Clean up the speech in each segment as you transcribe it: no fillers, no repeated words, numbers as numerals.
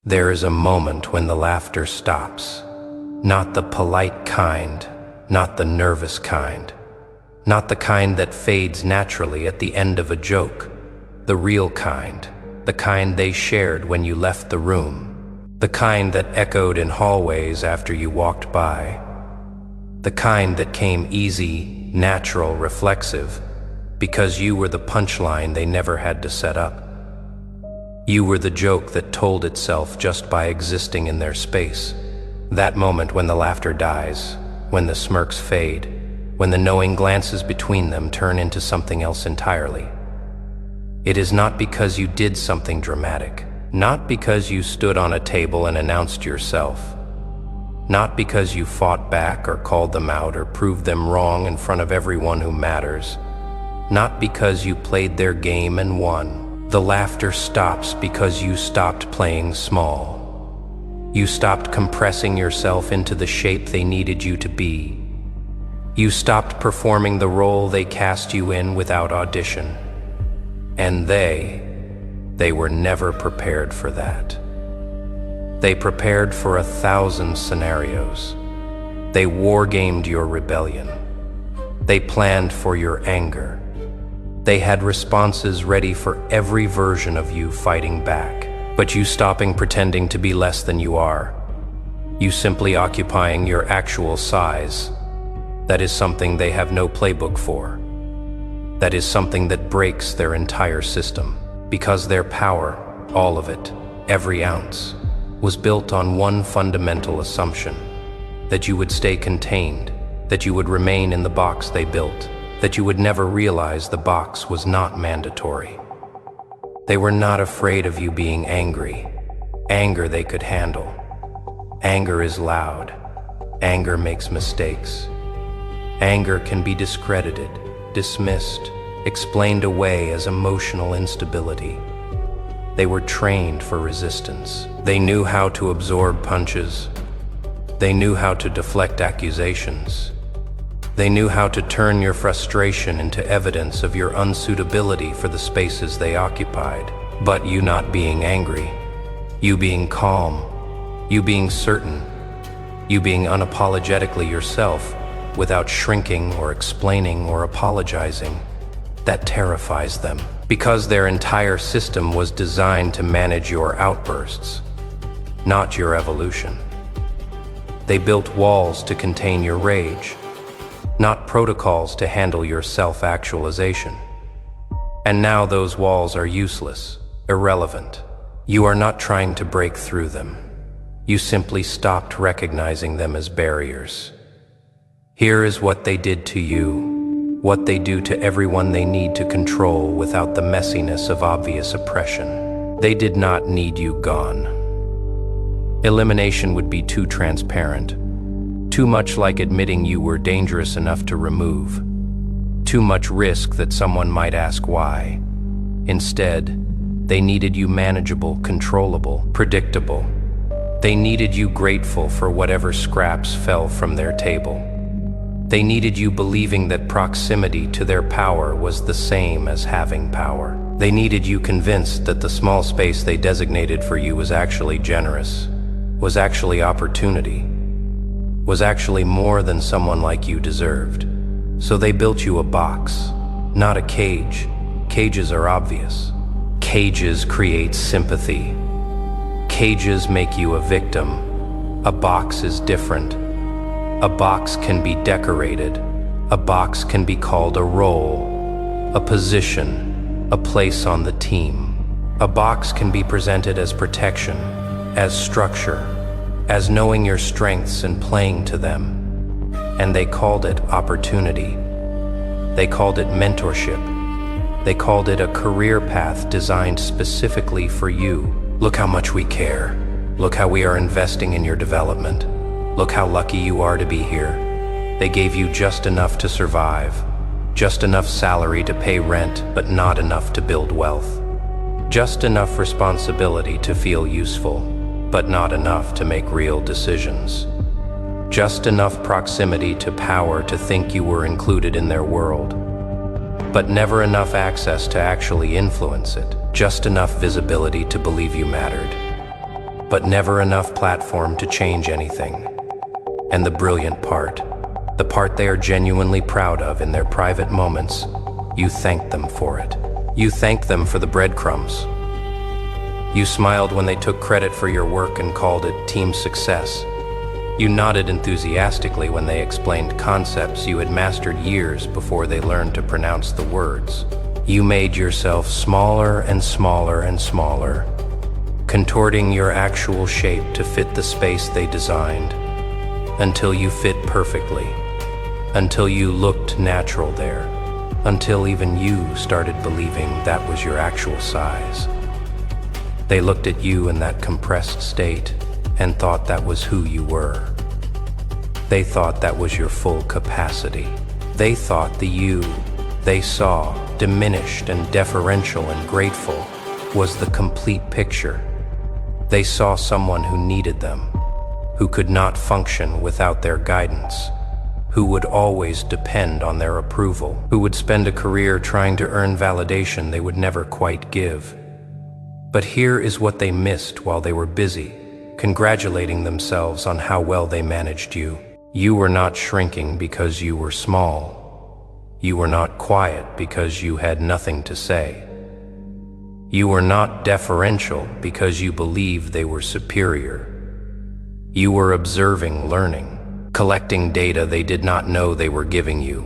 There is a moment when the laughter stops. Not the polite kind, not the nervous kind, not the kind that fades naturally at the end of a joke. The real kind, the kind they shared when you left the room, the kind that echoed in hallways after you walked by, the kind that came easy, natural, reflexive, because you were the punchline they never had to set up. You were the joke that told itself just by existing in their space. That moment when the laughter dies, when the smirks fade, when the knowing glances between them turn into something else entirely. It is not because you did something dramatic, not because you stood on a table and announced yourself, not because you fought back or called them out or proved them wrong in front of everyone who matters, not because you played their game and won. The laughter stops because you stopped playing small. You stopped compressing yourself into the shape they needed you to be. You stopped performing the role they cast you in without audition. And they were never prepared for that. They prepared for 1,000 scenarios. They wargamed your rebellion. They planned for your anger. They had responses ready for every version of you fighting back. But you stopping pretending to be less than you are. You simply occupying your actual size. That is something they have no playbook for. That is something that breaks their entire system. Because their power, all of it, every ounce, was built on one fundamental assumption. That you would stay contained. That you would remain in the box they built. That you would never realize the box was not mandatory. They were not afraid of you being angry. Anger they could handle. Anger is loud. Anger makes mistakes. Anger can be discredited, dismissed, explained away as emotional instability. They were trained for resistance. They knew how to absorb punches. They knew how to deflect accusations. They knew how to turn your frustration into evidence of your unsuitability for the spaces they occupied. But you not being angry, you being calm, you being certain, you being unapologetically yourself without shrinking or explaining or apologizing, that terrifies them. Because their entire system was designed to manage your outbursts, not your evolution. They built walls to contain your rage, not protocols to handle your self-actualization. And now those walls are useless, irrelevant. You are not trying to break through them. You simply stopped recognizing them as barriers. Here is what they did to you, what they do to everyone they need to control without the messiness of obvious oppression. They did not need you gone. Elimination would be too transparent. Too much like admitting you were dangerous enough to remove. Too much risk that someone might ask why. Instead, they needed you manageable, controllable, predictable. They needed you grateful for whatever scraps fell from their table. They needed you believing that proximity to their power was the same as having power. They needed you convinced that the small space they designated for you was actually generous, was actually opportunity, was actually more than someone like you deserved. So they built you a box, not a cage. Cages are obvious. Cages create sympathy. Cages make you a victim. A box is different. A box can be decorated. A box can be called a role, a position, a place on the team. A box can be presented as protection, as structure, as knowing your strengths and playing to them. And they called it opportunity. They called it mentorship. They called it a career path designed specifically for you. Look how much we care. Look how we are investing in your development. Look how lucky you are to be here. They gave you just enough to survive, just enough salary to pay rent, but not enough to build wealth. Just enough responsibility to feel useful, but not enough to make real decisions. Just enough proximity to power to think you were included in their world, but never enough access to actually influence it. Just enough visibility to believe you mattered. but never enough platform to change anything. And the brilliant part, the part they are genuinely proud of in their private moments, you thanked them for it. You thanked them for the breadcrumbs. You smiled when they took credit for your work and called it team success. You nodded enthusiastically when they explained concepts you had mastered years before they learned to pronounce the words. You made yourself smaller and smaller and smaller, contorting your actual shape to fit the space they designed, until you fit perfectly, until you looked natural there, until even you started believing that was your actual size. They looked at you in that compressed state and thought that was who you were. They thought that was your full capacity. They thought the you they saw, diminished and deferential and grateful, was the complete picture. They saw someone who needed them, who could not function without their guidance, who would always depend on their approval, who would spend a career trying to earn validation they would never quite give. But here is what they missed while they were busy, congratulating themselves on how well they managed you. You were not shrinking because you were small. You were not quiet because you had nothing to say. You were not deferential because you believed they were superior. You were observing, learning, collecting data they did not know they were giving you.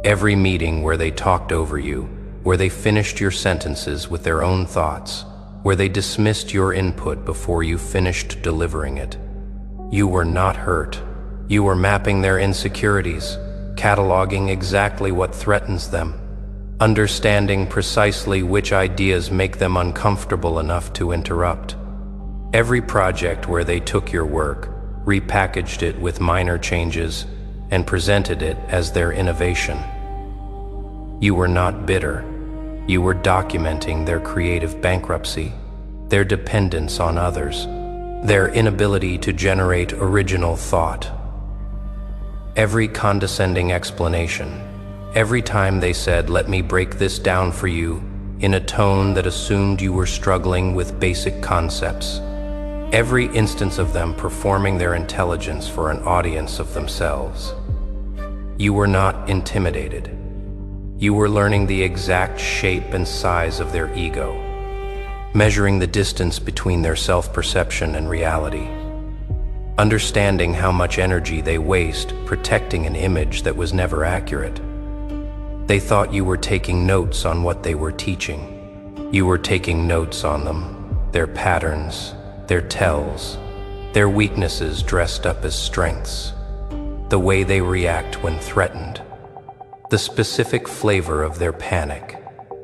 Every meeting where they talked over you, where they finished your sentences with their own thoughts, where they dismissed your input before you finished delivering it. You were not hurt. You were mapping their insecurities, cataloging exactly what threatens them, understanding precisely which ideas make them uncomfortable enough to interrupt. Every project where they took your work, repackaged it with minor changes, and presented it as their innovation. You were not bitter. You were documenting their creative bankruptcy, their dependence on others, their inability to generate original thought. Every condescending explanation, every time they said, "Let me break this down for you," in a tone that assumed you were struggling with basic concepts, every instance of them performing their intelligence for an audience of themselves. You were not intimidated. You were learning the exact shape and size of their ego, measuring the distance between their self-perception and reality, understanding how much energy they waste protecting an image that was never accurate. They thought you were taking notes on what they were teaching. You were taking notes on them, their patterns, their tells, their weaknesses dressed up as strengths, the way they react when threatened, the specific flavor of their panic,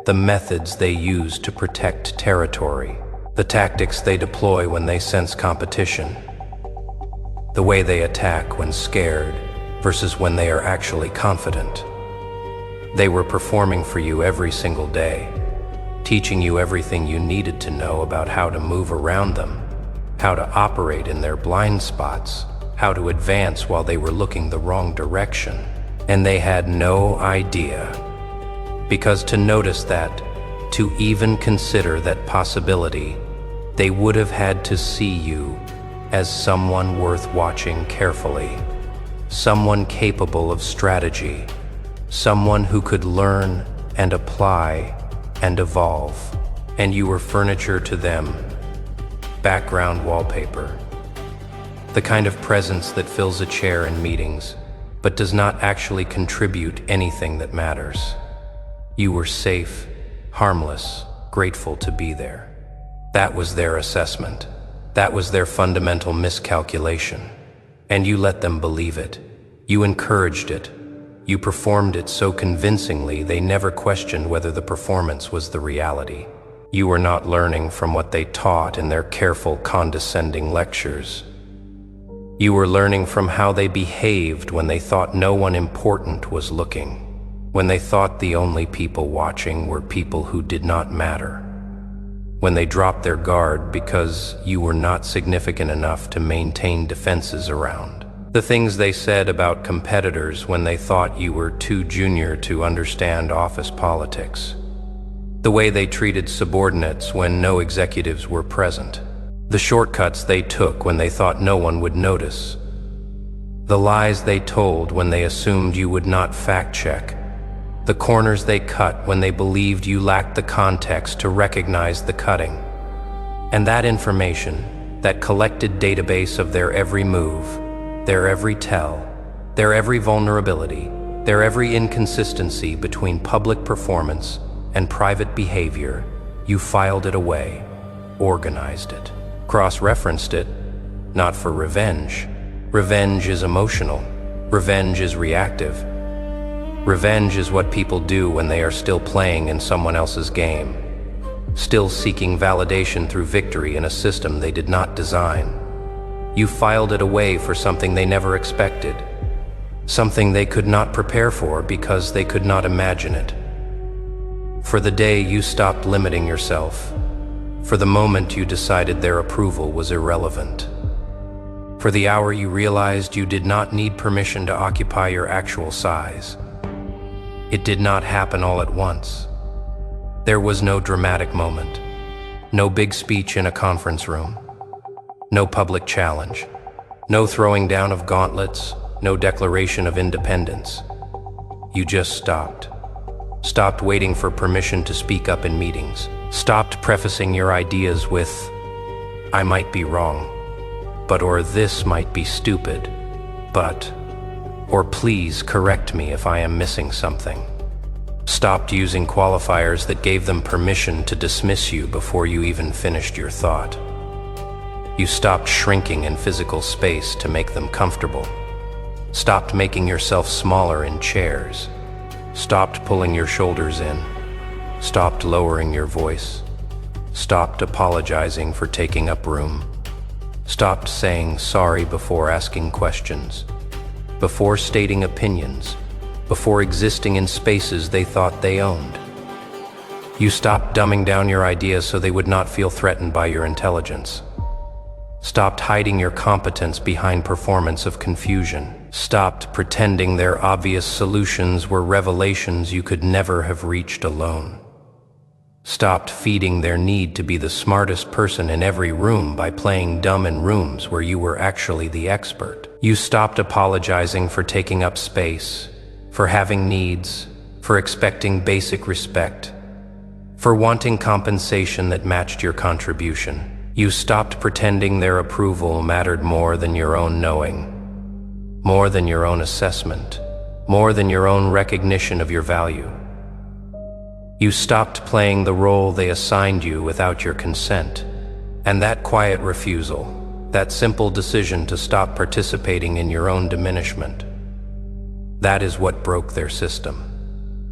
the methods they use to protect territory, the tactics they deploy when they sense competition, the way they attack when scared versus when they are actually confident. They were performing for you every single day, teaching you everything you needed to know about how to move around them, how to operate in their blind spots, how to advance while they were looking the wrong direction. And they had no idea. Because to notice that, to even consider that possibility, they would have had to see you as someone worth watching carefully, someone capable of strategy, someone who could learn and apply and evolve. And you were furniture to them, background wallpaper, the kind of presence that fills a chair in meetings, but does not actually contribute anything that matters. You were safe, harmless, grateful to be there. That was their assessment. That was their fundamental miscalculation. And you let them believe it. You encouraged it. You performed it so convincingly they never questioned whether the performance was the reality. You were not learning from what they taught in their careful, condescending lectures. You were learning from how they behaved when they thought no one important was looking, when they thought the only people watching were people who did not matter, when they dropped their guard because you were not significant enough to maintain defenses around, the things they said about competitors when they thought you were too junior to understand office politics, the way they treated subordinates when no executives were present. The shortcuts they took when they thought no one would notice. The lies they told when they assumed you would not fact-check. The corners they cut when they believed you lacked the context to recognize the cutting. And that information, that collected database of their every move, their every tell, their every vulnerability, their every inconsistency between public performance and private behavior, you filed it away, organized it, cross-referenced it, not for revenge. Revenge is emotional. Revenge is reactive. Revenge is what people do when they are still playing in someone else's game, still seeking validation through victory in a system they did not design. You filed it away for something they never expected, something they could not prepare for because they could not imagine it. For the day you stopped limiting yourself, for the moment you decided their approval was irrelevant, for the hour you realized you did not need permission to occupy your actual size. It did not happen all at once. There was no dramatic moment, no big speech in a conference room, no public challenge, no throwing down of gauntlets, no declaration of independence. You just stopped. Stopped waiting for permission to speak up in meetings. Stopped prefacing your ideas with, "I might be wrong," but or "this might be stupid," but, or "please correct me if I am missing something." Stopped using qualifiers that gave them permission to dismiss you before you even finished your thought. You stopped shrinking in physical space to make them comfortable. Stopped making yourself smaller in chairs. Stopped pulling your shoulders in. Stopped lowering your voice. Stopped apologizing for taking up room. Stopped saying sorry before asking questions, before stating opinions, before existing in spaces they thought they owned. You stopped dumbing down your ideas so they would not feel threatened by your intelligence. Stopped hiding your competence behind performance of confusion. Stopped pretending their obvious solutions were revelations you could never have reached alone. Stopped feeding their need to be the smartest person in every room by playing dumb in rooms where you were actually the expert. You stopped apologizing for taking up space, for having needs, for expecting basic respect, for wanting compensation that matched your contribution. You stopped pretending their approval mattered more than your own knowing, more than your own assessment, more than your own recognition of your value. You stopped playing the role they assigned you without your consent, and that quiet refusal, that simple decision to stop participating in your own diminishment, that is what broke their system.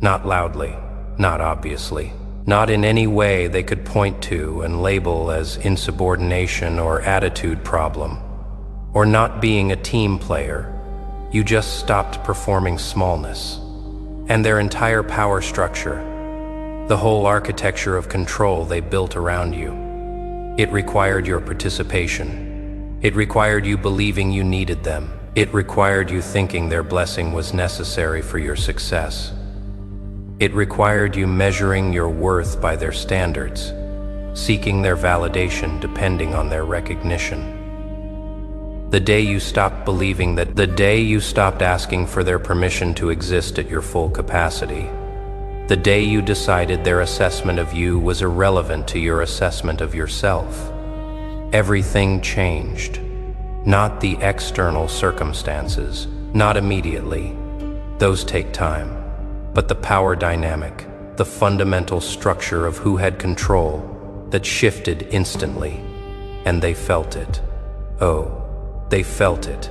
Not loudly, not obviously, not in any way they could point to and label as insubordination or attitude problem, or not being a team player. You just stopped performing smallness. And their entire power structure, the whole architecture of control they built around you, it required your participation. It required you believing you needed them. It required you thinking their blessing was necessary for your success. It required you measuring your worth by their standards, seeking their validation depending on their recognition. The day you stopped believing that, the day you stopped asking for their permission to exist at your full capacity, the day you decided their assessment of you was irrelevant to your assessment of yourself, everything changed. Not the external circumstances, not immediately. Those take time. But the power dynamic, the fundamental structure of who had control, that shifted instantly. And they felt it. Oh, they felt it.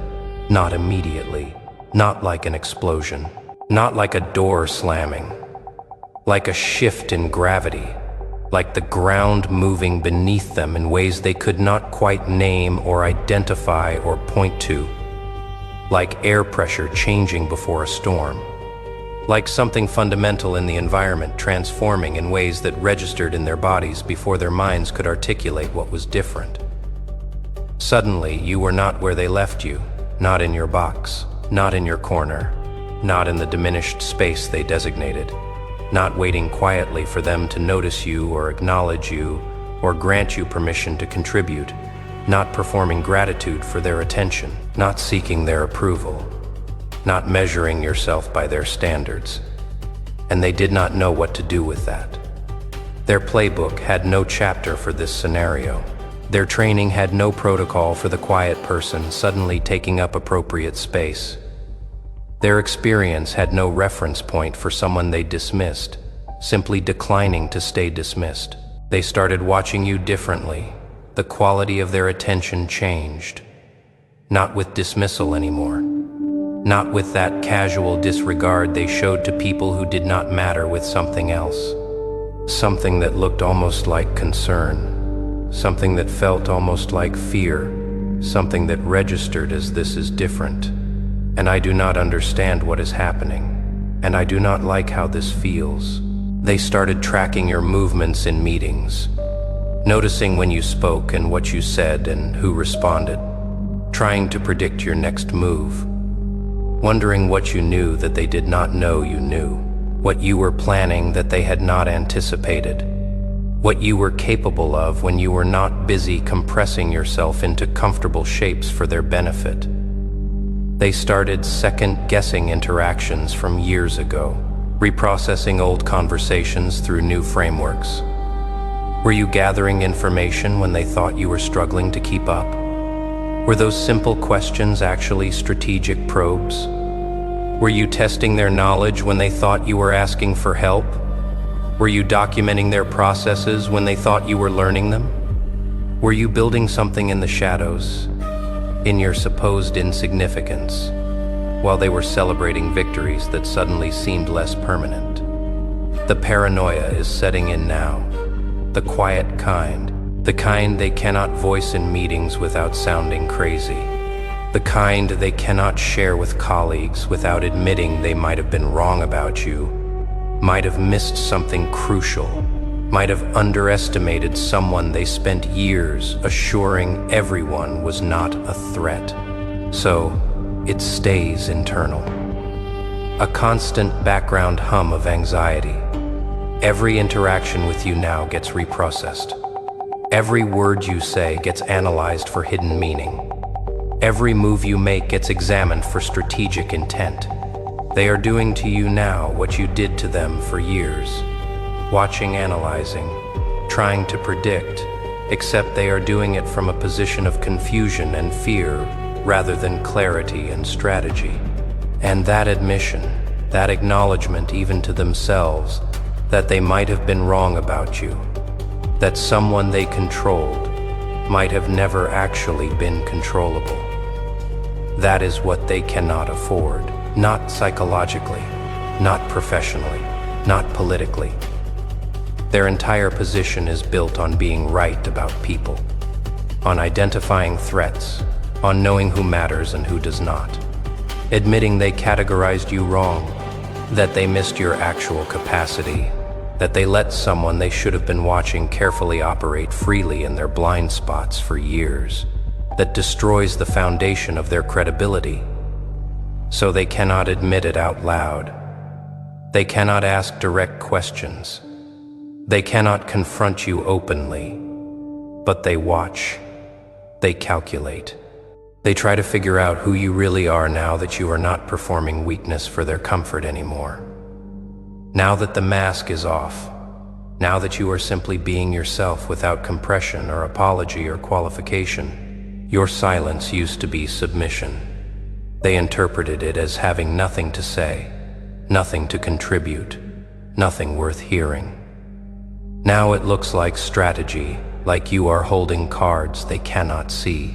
Not immediately. Not like an explosion. Not like a door slamming. Like a shift in gravity. Like the ground moving beneath them in ways they could not quite name or identify or point to. Like air pressure changing before a storm. Like something fundamental in the environment transforming in ways that registered in their bodies before their minds could articulate what was different. Suddenly, you were not where they left you, not in your box, not in your corner, not in the diminished space they designated, not waiting quietly for them to notice you or acknowledge you or grant you permission to contribute. not performing gratitude for their attention, not seeking their approval, not measuring yourself by their standards. And they did not know what to do with that. Their playbook had no chapter for this scenario. Their training had no protocol for the quiet person suddenly taking up appropriate space. Their experience had no reference point for someone they dismissed, simply declining to stay dismissed. They started watching you differently. The quality of their attention changed. Not with dismissal anymore. Not with that casual disregard they showed to people who did not matter with something else. Something that looked almost like concern. Something that felt almost like fear. Something that registered as this is different. And I do not understand what is happening. And I do not like how this feels. They started tracking your movements in meetings. Noticing when you spoke and what you said and who responded. Trying to predict your next move. Wondering what you knew that they did not know you knew. What you were planning that they had not anticipated. What you were capable of when you were not busy compressing yourself into comfortable shapes for their benefit. They started second-guessing interactions from years ago, reprocessing old conversations through new frameworks. Were you gathering information when they thought you were struggling to keep up? Were those simple questions actually strategic probes? Were you testing their knowledge when they thought you were asking for help? Were you documenting their processes when they thought you were learning them? Were you building something in the shadows, in your supposed insignificance, while they were celebrating victories that suddenly seemed less permanent? The paranoia is setting in now, the quiet kind, the kind they cannot voice in meetings without sounding crazy. The kind they cannot share with colleagues without admitting they might have been wrong about you, might have missed something crucial, might have underestimated someone they spent years assuring everyone was not a threat. So, it stays internal. A constant background hum of anxiety. Every interaction with you now gets reprocessed. Every word you say gets analyzed for hidden meaning. Every move you make gets examined for strategic intent. They are doing to you now what you did to them for years. Watching, analyzing, trying to predict, except they are doing it from a position of confusion and fear rather than clarity and strategy. And that admission, that acknowledgement even to themselves, that they might have been wrong about you, that someone they controlled might have never actually been controllable. That is what they cannot afford, not psychologically, not professionally, not politically. Their entire position is built on being right about people, on identifying threats, on knowing who matters and who does not, admitting they categorized you wrong, that they missed your actual capacity, that they let someone they should have been watching carefully operate freely in their blind spots for years, that destroys the foundation of their credibility. So they cannot admit it out loud. They cannot ask direct questions. They cannot confront you openly. But they watch. They calculate. They try to figure out who you really are now that you are not performing weakness for their comfort anymore. Now that the mask is off, now that you are simply being yourself without compression or apology or qualification, your silence used to be submission. They interpreted it as having nothing to say, nothing to contribute, nothing worth hearing. Now it looks like strategy, like you are holding cards they cannot see.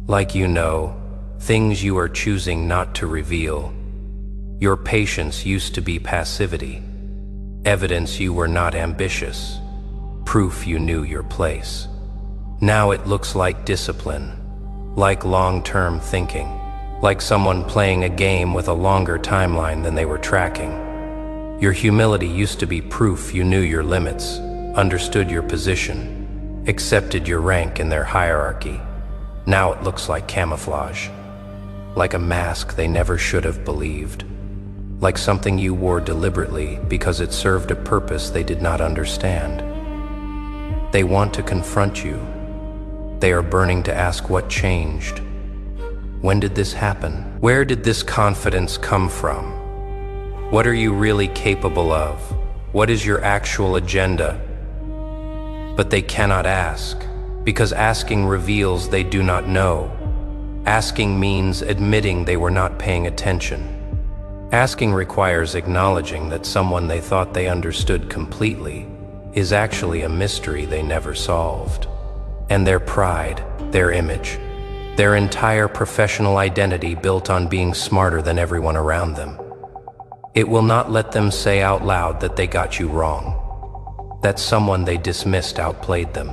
Like you know, things you are choosing not to reveal. Your patience used to be passivity, evidence you were not ambitious, proof you knew your place. Now it looks like discipline, like long-term thinking, like someone playing a game with a longer timeline than they were tracking. Your humility used to be proof you knew your limits, understood your position, accepted your rank in their hierarchy. Now it looks like camouflage, like a mask they never should have believed, like something you wore deliberately because it served a purpose they did not understand. They want to confront you. They are burning to ask what changed. When did this happen? Where did this confidence come from? What are you really capable of? What is your actual agenda? But they cannot ask, because asking reveals they do not know. Asking means admitting they were not paying attention. Asking requires acknowledging that someone they thought they understood completely is actually a mystery they never solved. And their pride, their image, their entire professional identity built on being smarter than everyone around them. It will not let them say out loud that they got you wrong, that someone they dismissed outplayed them,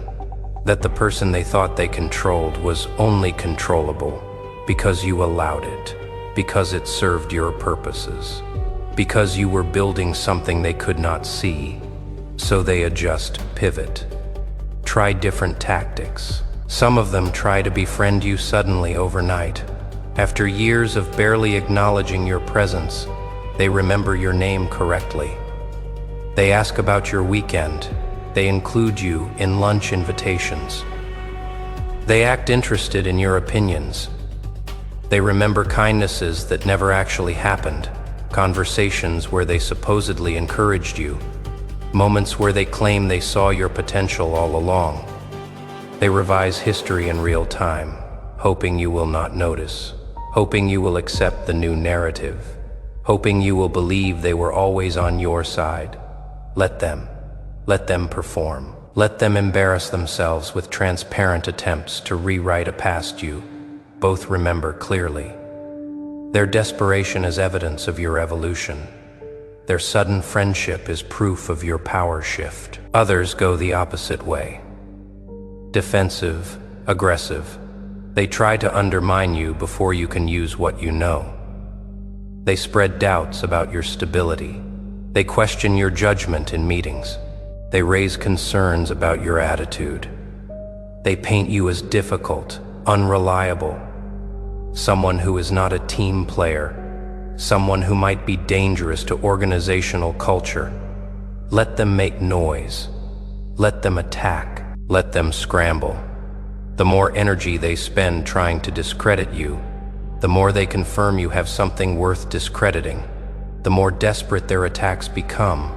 that the person they thought they controlled was only controllable because you allowed it, because it served your purposes, because you were building something they could not see. So they adjust, pivot, try different tactics. Some of them try to befriend you suddenly overnight. After years of barely acknowledging your presence, they remember your name correctly. They ask about your weekend. They include you in lunch invitations. They act interested in your opinions. They remember kindnesses that never actually happened, conversations where they supposedly encouraged you, moments where they claim they saw your potential all along. They revise history in real time, hoping you will not notice, hoping you will accept the new narrative, hoping you will believe they were always on your side. Let them perform. Let them embarrass themselves with transparent attempts to rewrite a past you both remember clearly. Their desperation is evidence of your evolution. Their sudden friendship is proof of your power shift. Others go the opposite way. Defensive, aggressive. They try to undermine you before you can use what you know. They spread doubts about your stability. They question your judgment in meetings. They raise concerns about your attitude. They paint you as difficult, unreliable, someone who is not a team player, someone who might be dangerous to organizational culture. Let them make noise. Let them attack. Let them scramble. The more energy they spend trying to discredit you, the more they confirm you have something worth discrediting. The more desperate their attacks become,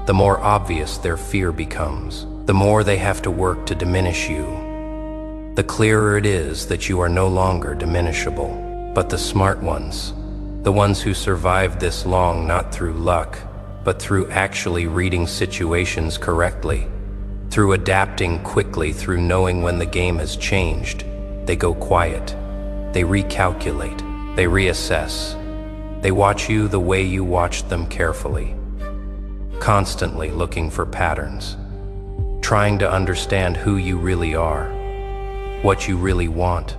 the more obvious their fear becomes. The more they have to work to diminish you, the clearer it is that you are no longer diminishable. But the smart ones, the ones who survived this long not through luck, but through actually reading situations correctly, through adapting quickly, through knowing when the game has changed, they go quiet. They recalculate. They reassess. They watch you the way you watched them carefully, constantly looking for patterns, trying to understand who you really are, what you really want,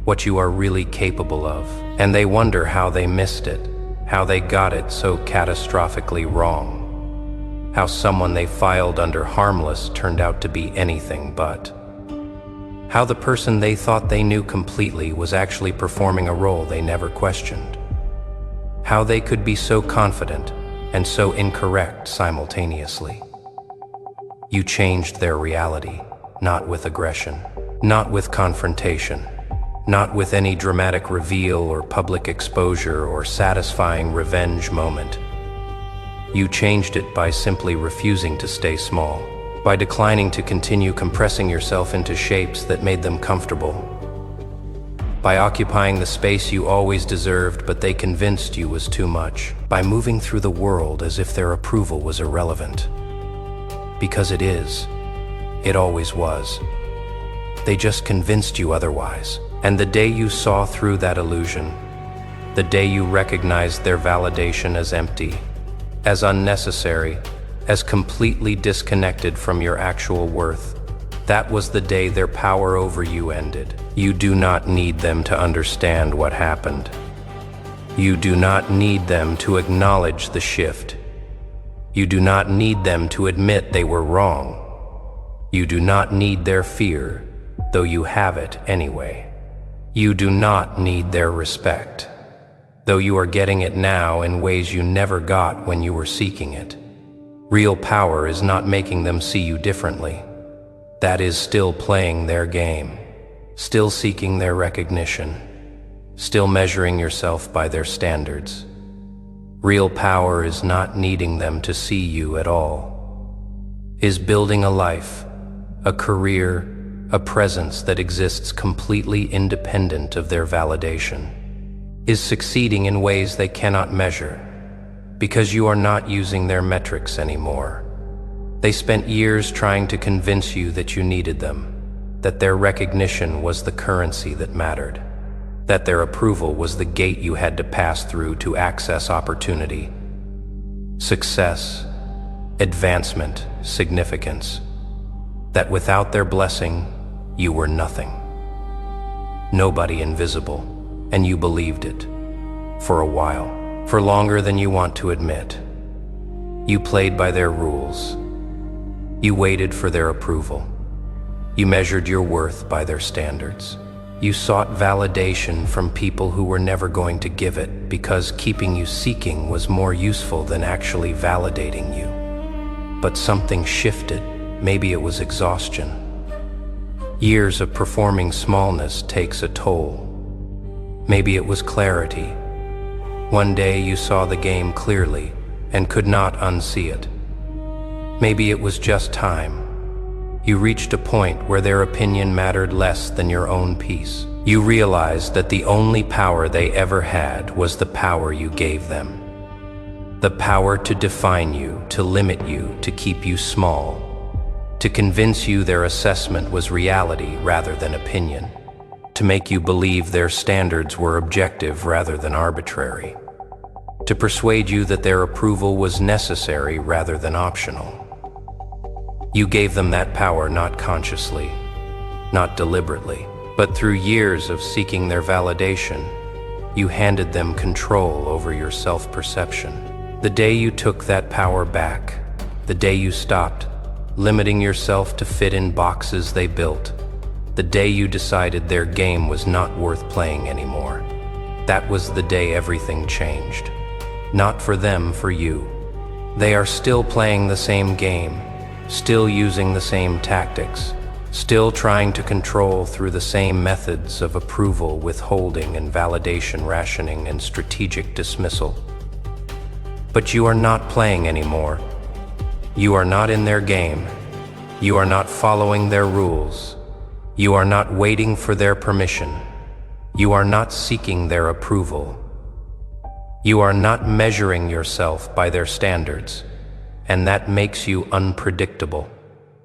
what you are really capable of. And they wonder how they missed it, how they got it so catastrophically wrong, how someone they filed under harmless turned out to be anything but, how the person they thought they knew completely was actually performing a role they never questioned, how they could be so confident and so incorrect simultaneously. You changed their reality, not with aggression, not with confrontation, not with any dramatic reveal or public exposure or satisfying revenge moment. You changed it by simply refusing to stay small, by declining to continue compressing yourself into shapes that made them comfortable, by occupying the space you always deserved but they convinced you was too much, by moving through the world as if their approval was irrelevant. Because it is. It always was. They just convinced you otherwise. And the day you saw through that illusion, the day you recognized their validation as empty, as unnecessary, as completely disconnected from your actual worth, that was the day their power over you ended. You do not need them to understand what happened. You do not need them to acknowledge the shift. You do not need them to admit they were wrong. You do not need their fear, though you have it anyway. You do not need their respect, though you are getting it now in ways you never got when you were seeking it. Real power is not making them see you differently. That is still playing their game, still seeking their recognition, still measuring yourself by their standards. Real power is not needing them to see you at all, is building a life, a career, a presence that exists completely independent of their validation, is succeeding in ways they cannot measure, because you are not using their metrics anymore. They spent years trying to convince you that you needed them, that their recognition was the currency that mattered, that their approval was the gate you had to pass through to access opportunity, success, advancement, significance, that without their blessing, you were nothing. Nobody, invisible, and you believed it. For a while, for longer than you want to admit. You played by their rules. You waited for their approval. You measured your worth by their standards. You sought validation from people who were never going to give it because keeping you seeking was more useful than actually validating you. But something shifted. Maybe it was exhaustion. Years of performing smallness takes a toll. Maybe it was clarity. One day you saw the game clearly and could not unsee it. Maybe it was just time. You reached a point where their opinion mattered less than your own peace. You realized that the only power they ever had was the power you gave them. The power to define you, to limit you, to keep you small, to convince you their assessment was reality rather than opinion, to make you believe their standards were objective rather than arbitrary, to persuade you that their approval was necessary rather than optional. You gave them that power not consciously, not deliberately, but through years of seeking their validation. You handed them control over your self-perception. The day you took that power back, the day you stopped limiting yourself to fit in boxes they built, the day you decided their game was not worth playing anymore, that was the day everything changed. Not for them, for you. They are still playing the same game, still using the same tactics, still trying to control through the same methods of approval, withholding, and validation rationing and strategic dismissal. But you are not playing anymore. You are not in their game. You are not following their rules. You are not waiting for their permission. You are not seeking their approval. You are not measuring yourself by their standards, and that makes you unpredictable,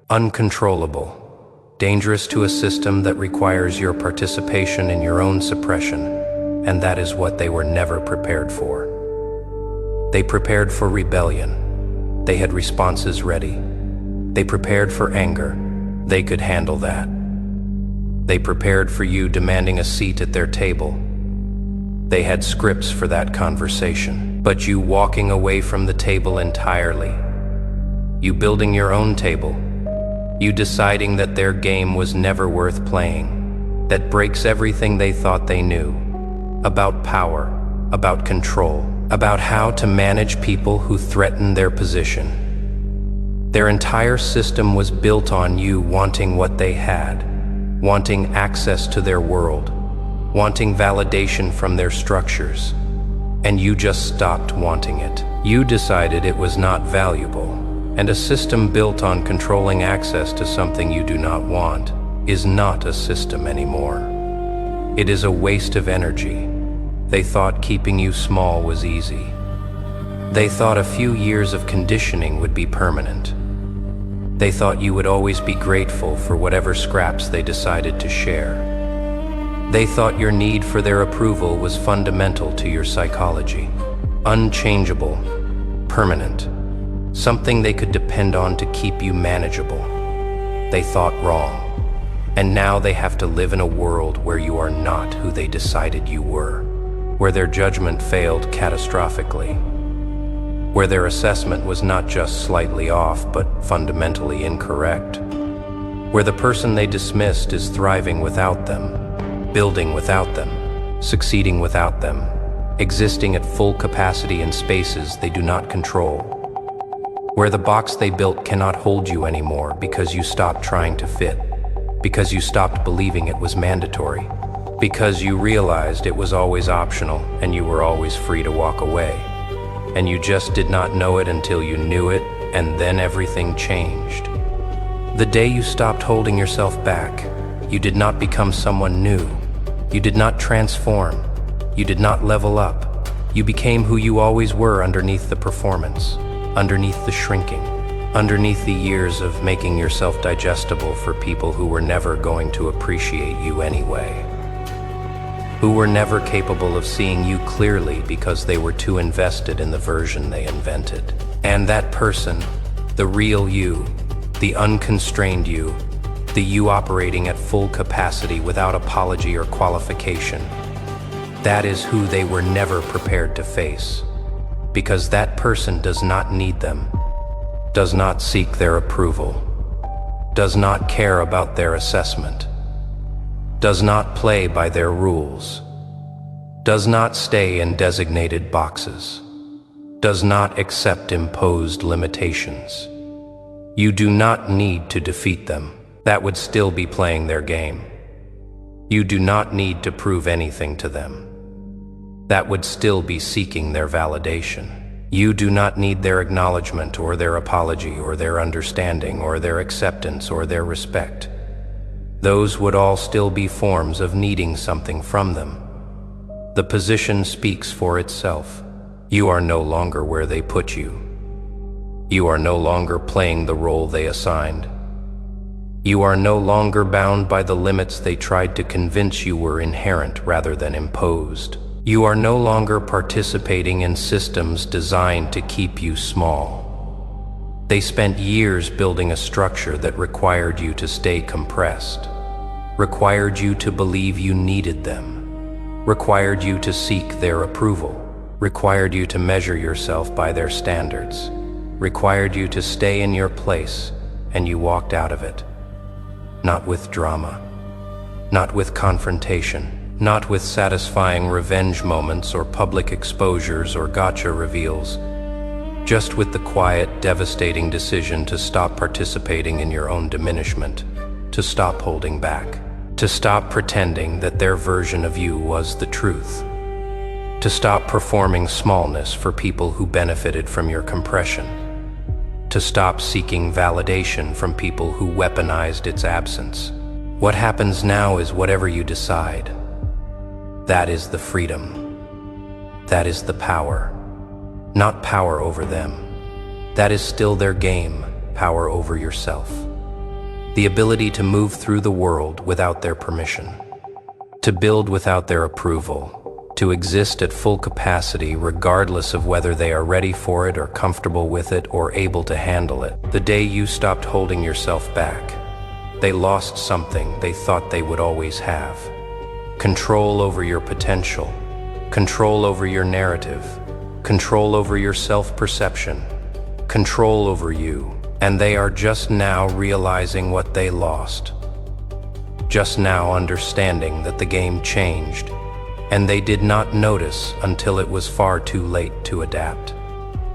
uncontrollable, dangerous to a system that requires your participation in your own suppression, and that is what they were never prepared for. They prepared for rebellion. They had responses ready. They prepared for anger. They could handle that. They prepared for you demanding a seat at their table. They had scripts for that conversation. But you walking away from the table entirely, you building your own table, you deciding that their game was never worth playing, that breaks everything they thought they knew about power, about control, about how to manage people who threaten their position. Their entire system was built on you wanting what they had, wanting access to their world, wanting validation from their structures, and you just stopped wanting it. You decided it was not valuable. And a system built on controlling access to something you do not want is not a system anymore. It is a waste of energy. They thought keeping you small was easy. They thought a few years of conditioning would be permanent. They thought you would always be grateful for whatever scraps they decided to share. They thought your need for their approval was fundamental to your psychology, unchangeable, permanent. Something they could depend on to keep you manageable. They thought wrong. And now they have to live in a world where you are not who they decided you were, where their judgment failed catastrophically, where their assessment was not just slightly off but fundamentally incorrect, where the person they dismissed is thriving without them, building without them, succeeding without them, existing at full capacity in spaces they do not control. where the box they built cannot hold you anymore because you stopped trying to fit, because you stopped believing it was mandatory, because you realized it was always optional and you were always free to walk away. And you just did not know it until you knew it, and then everything changed. The day you stopped holding yourself back, you did not become someone new. You did not transform. You did not level up. You became who you always were underneath the performance, underneath the shrinking, underneath the years of making yourself digestible for people who were never going to appreciate you anyway, who were never capable of seeing you clearly because they were too invested in the version they invented. And that person, the real you, the unconstrained you, the you operating at full capacity without apology or qualification, that is who they were never prepared to face, because that person does not need them, does not seek their approval, does not care about their assessment, does not play by their rules, does not stay in designated boxes, does not accept imposed limitations. You do not need to defeat them. That would still be playing their game. You do not need to prove anything to them. That would still be seeking their validation. You do not need their acknowledgement or their apology or their understanding or their acceptance or their respect. Those would all still be forms of needing something from them. The position speaks for itself. You are no longer where they put you. You are no longer playing the role they assigned. You are no longer bound by the limits they tried to convince you were inherent rather than imposed. You are no longer participating in systems designed to keep you small. They spent years building a structure that required you to stay compressed, required you to believe you needed them, required you to seek their approval, required you to measure yourself by their standards, required you to stay in your place, and you walked out of it. Not with drama, not with confrontation, not with satisfying revenge moments or public exposures or gotcha reveals, just with the quiet, devastating decision to stop participating in your own diminishment, to stop holding back, to stop pretending that their version of you was the truth, to stop performing smallness for people who benefited from your compression, to stop seeking validation from people who weaponized its absence. What happens now is whatever you decide. That is the freedom. That is the power. Not power over them. That is still their game, power over yourself. The ability to move through the world without their permission, to build without their approval, to exist at full capacity regardless of whether they are ready for it or comfortable with it or able to handle it. The day you stopped holding yourself back, they lost something they thought they would always have. Control over your potential, control over your narrative, control over your self-perception, control over you, and they are just now realizing what they lost. Just now understanding that the game changed, and they did not notice until it was far too late to adapt.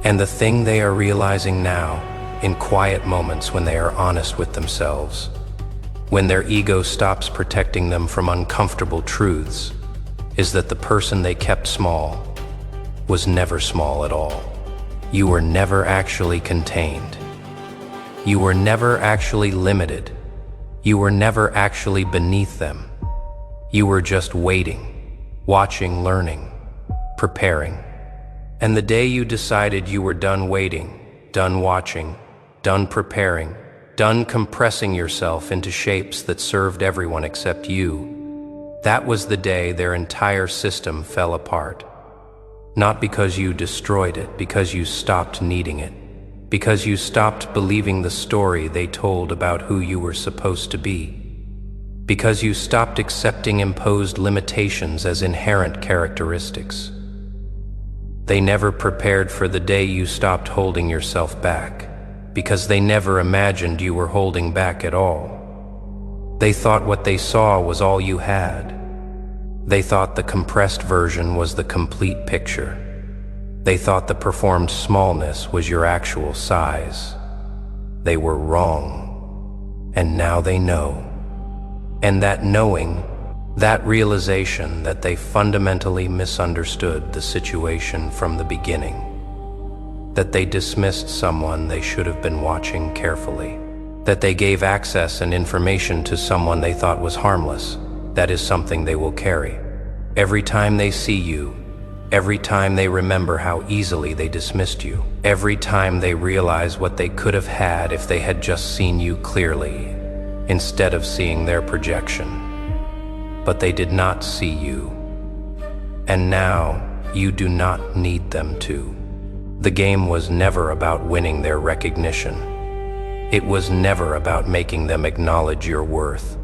And the thing they are realizing now, in quiet moments when they are honest with themselves, when their ego stops protecting them from uncomfortable truths, is that the person they kept small was never small at all. You were never actually contained. You were never actually limited. You were never actually beneath them. You were just waiting, watching, learning, preparing. And the day you decided you were done waiting, done watching, done preparing, done compressing yourself into shapes that served everyone except you, that was the day their entire system fell apart. Not because you destroyed it, because you stopped needing it, because you stopped believing the story they told about who you were supposed to be, because you stopped accepting imposed limitations as inherent characteristics. They never prepared for the day you stopped holding yourself back, because they never imagined you were holding back at all. They thought what they saw was all you had. They thought the compressed version was the complete picture. They thought the performed smallness was your actual size. They were wrong, and now they know. And that knowing, that realization that they fundamentally misunderstood the situation from the beginning, that they dismissed someone they should have been watching carefully, that they gave access and information to someone they thought was harmless, that is something they will carry. Every time they see you, every time they remember how easily they dismissed you, every time they realize what they could have had if they had just seen you clearly, instead of seeing their projection. But they did not see you. And now, you do not need them to. The game was never about winning their recognition. It was never about making them acknowledge your worth.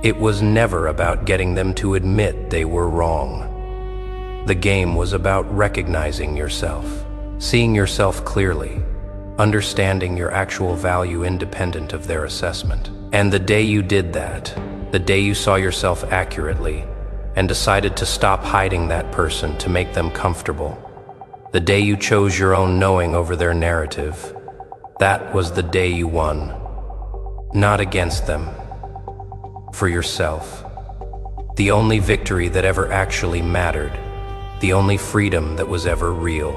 It was never about getting them to admit they were wrong. The game was about recognizing yourself, seeing yourself clearly, understanding your actual value independent of their assessment. And the day you did that, the day you saw yourself accurately and decided to stop hiding that person to make them comfortable, the day you chose your own knowing over their narrative, that was the day you won. Not against them, for yourself. The only victory that ever actually mattered, the only freedom that was ever real.